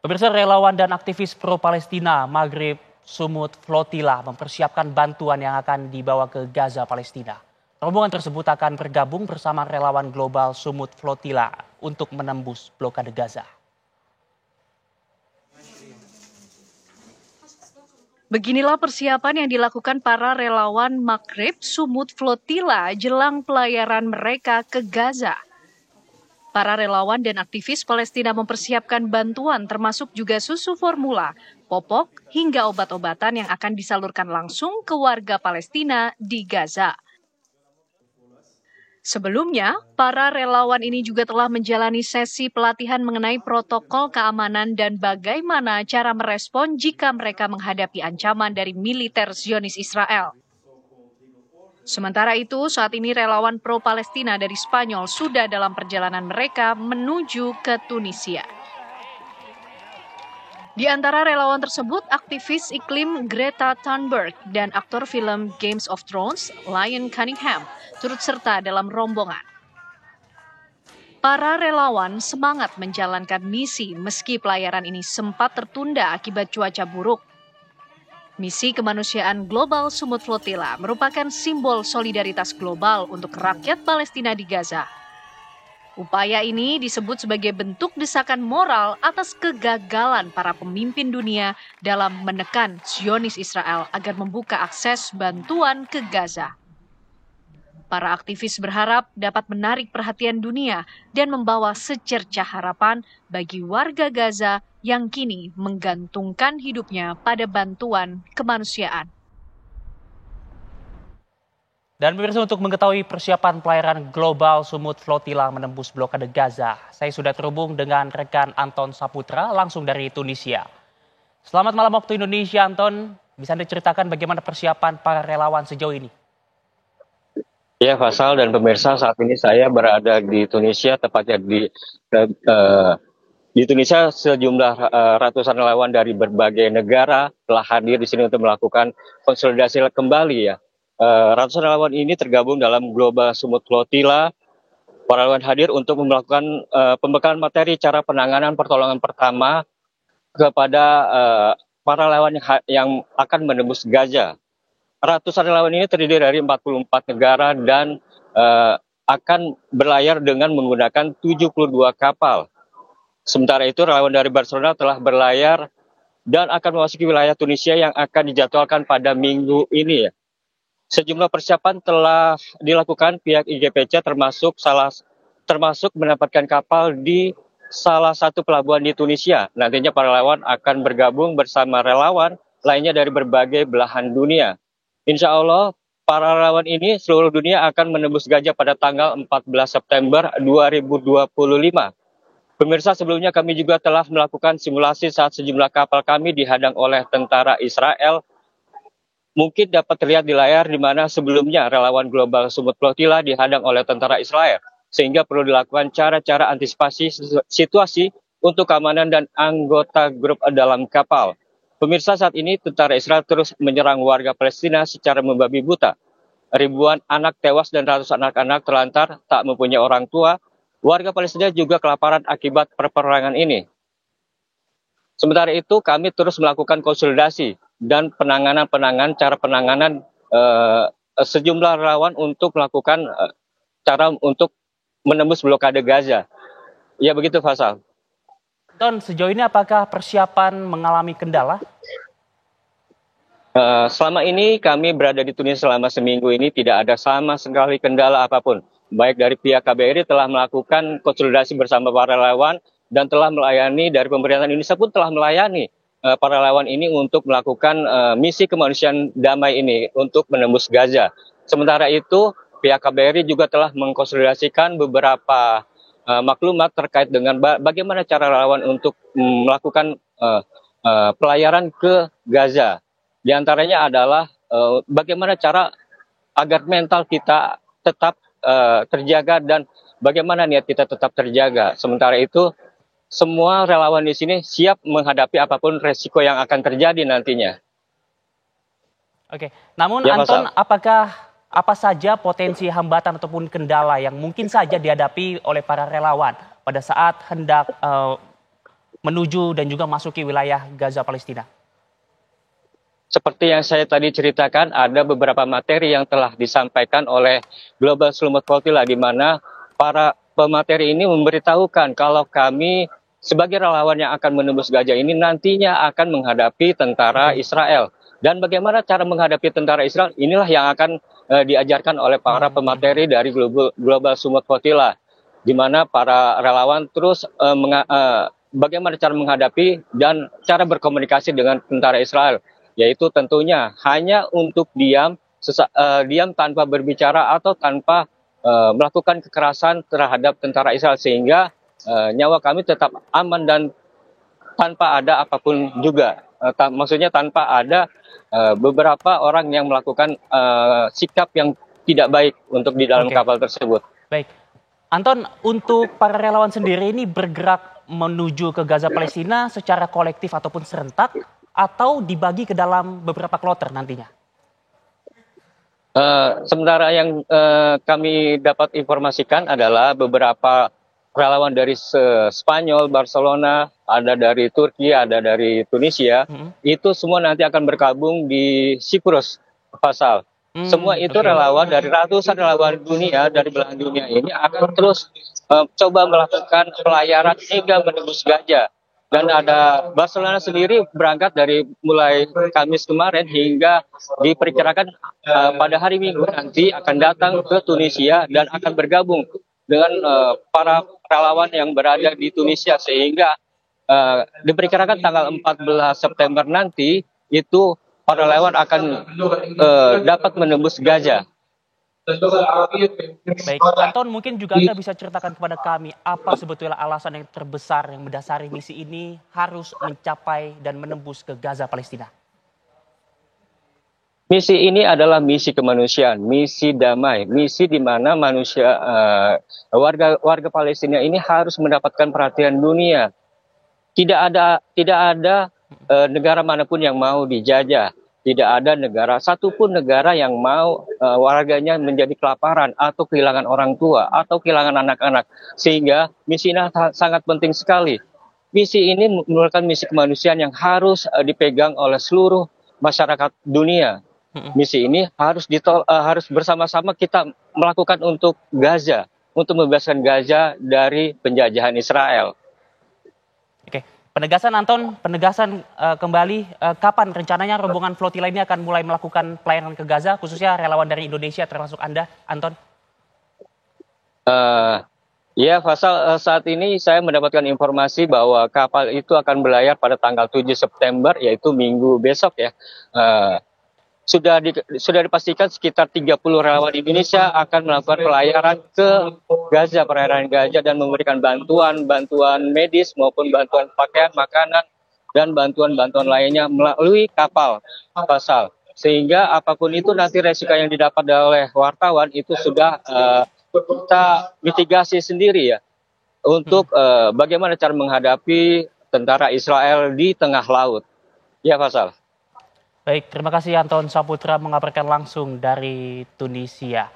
Pemirsa, relawan dan aktivis pro-Palestina Maghrib Sumut Flotilla mempersiapkan bantuan yang akan dibawa ke Gaza, Palestina. Rombongan tersebut akan bergabung bersama relawan global Sumut Flotilla untuk menembus blokade Gaza. Beginilah persiapan yang dilakukan para relawan Maghrib Sumut Flotilla jelang pelayaran mereka ke Gaza. Para relawan dan aktivis Palestina mempersiapkan bantuan termasuk juga susu formula, popok, hingga obat-obatan yang akan disalurkan langsung ke warga Palestina di Gaza. Sebelumnya, para relawan ini juga telah menjalani sesi pelatihan mengenai protokol keamanan dan bagaimana cara merespon jika mereka menghadapi ancaman dari militer Zionis Israel. Sementara itu, saat ini relawan pro-Palestina dari Spanyol sudah dalam perjalanan mereka menuju ke Tunisia. Di antara relawan tersebut, aktivis iklim Greta Thunberg dan aktor film Games of Thrones, Liam Cunningham, turut serta dalam rombongan. Para relawan semangat menjalankan misi meski pelayaran ini sempat tertunda akibat cuaca buruk. Misi kemanusiaan global Sumut Flotilla merupakan simbol solidaritas global untuk rakyat Palestina di Gaza. Upaya ini disebut sebagai bentuk desakan moral atas kegagalan para pemimpin dunia dalam menekan Zionis Israel agar membuka akses bantuan ke Gaza. Para aktivis berharap dapat menarik perhatian dunia dan membawa secercah harapan bagi warga Gaza yang kini menggantungkan hidupnya pada bantuan kemanusiaan. Dan pemirsa, untuk mengetahui persiapan pelayaran global Sumut Flotilla menembus blokade Gaza, saya sudah terhubung dengan rekan Anton Saputra langsung dari Tunisia. Selamat malam waktu Indonesia, Anton. Bisa Anda ceritakan bagaimana persiapan para relawan sejauh ini? Ya, Faisal dan pemirsa, saat ini saya berada di Tunisia, tepatnya di Tunisia sejumlah ratusan relawan dari berbagai negara telah hadir di sini untuk melakukan konsolidasi kembali ya. Ratusan relawan ini tergabung dalam Global Sumut Flotilla. Para relawan hadir untuk melakukan pembekalan materi cara penanganan pertolongan pertama kepada para relawan yang akan menembus Gaza. Ratusan relawan ini terdiri dari 44 negara dan akan berlayar dengan menggunakan 72 kapal. Sementara itu relawan dari Barcelona telah berlayar dan akan memasuki wilayah Tunisia yang akan dijadwalkan pada minggu ini. Sejumlah persiapan telah dilakukan pihak IGPC termasuk mendapatkan kapal di salah satu pelabuhan di Tunisia. Nantinya para relawan akan bergabung bersama relawan lainnya dari berbagai belahan dunia. Insya Allah, para relawan ini seluruh dunia akan menembus Gaza pada tanggal 14 September 2025. Pemirsa, sebelumnya kami juga telah melakukan simulasi saat sejumlah kapal kami dihadang oleh tentara Israel. Mungkin dapat terlihat di layar di mana sebelumnya relawan global Sumut Flotilla dihadang oleh tentara Israel. Sehingga perlu dilakukan cara-cara antisipasi situasi untuk keamanan dan anggota grup dalam kapal. Pemirsa, saat ini tentara Israel terus menyerang warga Palestina secara membabi buta. Ribuan anak tewas dan ratusan anak-anak terlantar tak mempunyai orang tua. Warga Palestina juga kelaparan akibat peperangan ini. Sementara itu kami terus melakukan konsolidasi dan cara penanganan sejumlah relawan untuk melakukan cara untuk menembus blokade Gaza. Ya begitu, Faisal. Anton, sejauh ini apakah persiapan mengalami kendala? Selama ini kami berada di Tunisia selama seminggu ini tidak ada sama sekali kendala apapun. Baik dari pihak KBRI telah melakukan konsolidasi bersama para relawan dan telah melayani dari pemerintah Indonesia pun telah melayani para relawan ini untuk melakukan misi kemanusiaan damai ini untuk menembus Gaza. Sementara itu pihak KBRI juga telah mengkonsolidasikan beberapa maklumat terkait dengan bagaimana cara relawan untuk melakukan pelayaran ke Gaza. Di antaranya adalah bagaimana cara agar mental kita tetap terjaga dan bagaimana niat kita tetap terjaga. Sementara itu semua relawan di sini siap menghadapi apapun resiko yang akan terjadi nantinya. Oke, namun Ya, Anton, apa saja potensi hambatan ataupun kendala yang mungkin saja dihadapi oleh para relawan pada saat hendak menuju dan juga masuki wilayah Gaza Palestina? Seperti yang saya tadi ceritakan, ada beberapa materi yang telah disampaikan oleh Global Slumut Flotilla, di mana para pemateri ini memberitahukan kalau kami sebagai relawan yang akan menembus Gaza ini nantinya akan menghadapi tentara Israel. Dan bagaimana cara menghadapi tentara Israel, inilah yang akan diajarkan oleh para pemateri dari Global Slumut Flotilla, di mana para relawan terus bagaimana cara menghadapi dan cara berkomunikasi dengan tentara Israel, yaitu tentunya hanya untuk diam tanpa berbicara atau tanpa melakukan kekerasan terhadap tentara Israel, sehingga nyawa kami tetap aman dan tanpa ada apapun juga. Maksudnya tanpa ada beberapa orang yang melakukan sikap yang tidak baik untuk di dalam kapal tersebut. Baik, Anton, untuk para relawan sendiri ini bergerak menuju ke Gaza Palestina secara kolektif ataupun serentak, atau dibagi ke dalam beberapa kloter nantinya? Sementara yang kami dapat informasikan adalah beberapa relawan dari Spanyol, Barcelona, ada dari Turki, ada dari Tunisia, itu semua nanti akan bergabung di Siprus, Faisal. Semua itu relawan dari ratusan relawan dunia, dari belahan dunia ini akan terus coba melakukan pelayaran hingga menembus Gaza. Dan ada Barcelona sendiri berangkat dari mulai Kamis kemarin hingga diperkirakan pada hari Minggu nanti akan datang ke Tunisia dan akan bergabung dengan para relawan yang berada di Tunisia, sehingga diperkirakan tanggal 14 September nanti itu para relawan akan dapat menembus Gaza. Baik, Anton, mungkin juga Anda bisa ceritakan kepada kami apa sebetulnya alasan yang terbesar yang mendasari misi ini harus mencapai dan menembus ke Gaza Palestina? Misi ini adalah misi kemanusiaan, misi damai, misi di mana manusia warga Palestina ini harus mendapatkan perhatian dunia. Tidak ada negara manapun yang mau dijajah. Tidak ada satupun negara yang mau warganya menjadi kelaparan atau kehilangan orang tua atau kehilangan anak-anak. Sehingga misi ini sangat penting sekali. Misi ini merupakan misi kemanusiaan yang harus dipegang oleh seluruh masyarakat dunia. Misi ini harus bersama-sama kita melakukan untuk Gaza, untuk membebaskan Gaza dari penjajahan Israel. Oke. Penegasan, Anton, kembali kapan rencananya rombongan flotila ini akan mulai melakukan pelayanan ke Gaza, khususnya relawan dari Indonesia termasuk Anda, Anton? Ya, Faisal, saat ini saya mendapatkan informasi bahwa kapal itu akan berlayar pada tanggal 7 September, yaitu minggu besok ya. Sudah dipastikan sekitar 30 relawan Indonesia akan melakukan pelayaran ke Gaza, perairan Gaza, dan memberikan bantuan medis maupun bantuan pakaian, makanan, dan bantuan lainnya melalui kapal Faisal. Sehingga apapun itu nanti resiko yang didapat oleh wartawan itu sudah kita mitigasi sendiri ya, untuk bagaimana cara menghadapi tentara Israel di tengah laut. Ya, Faisal. Baik, terima kasih Anton Saputra mengabarkan langsung dari Tunisia.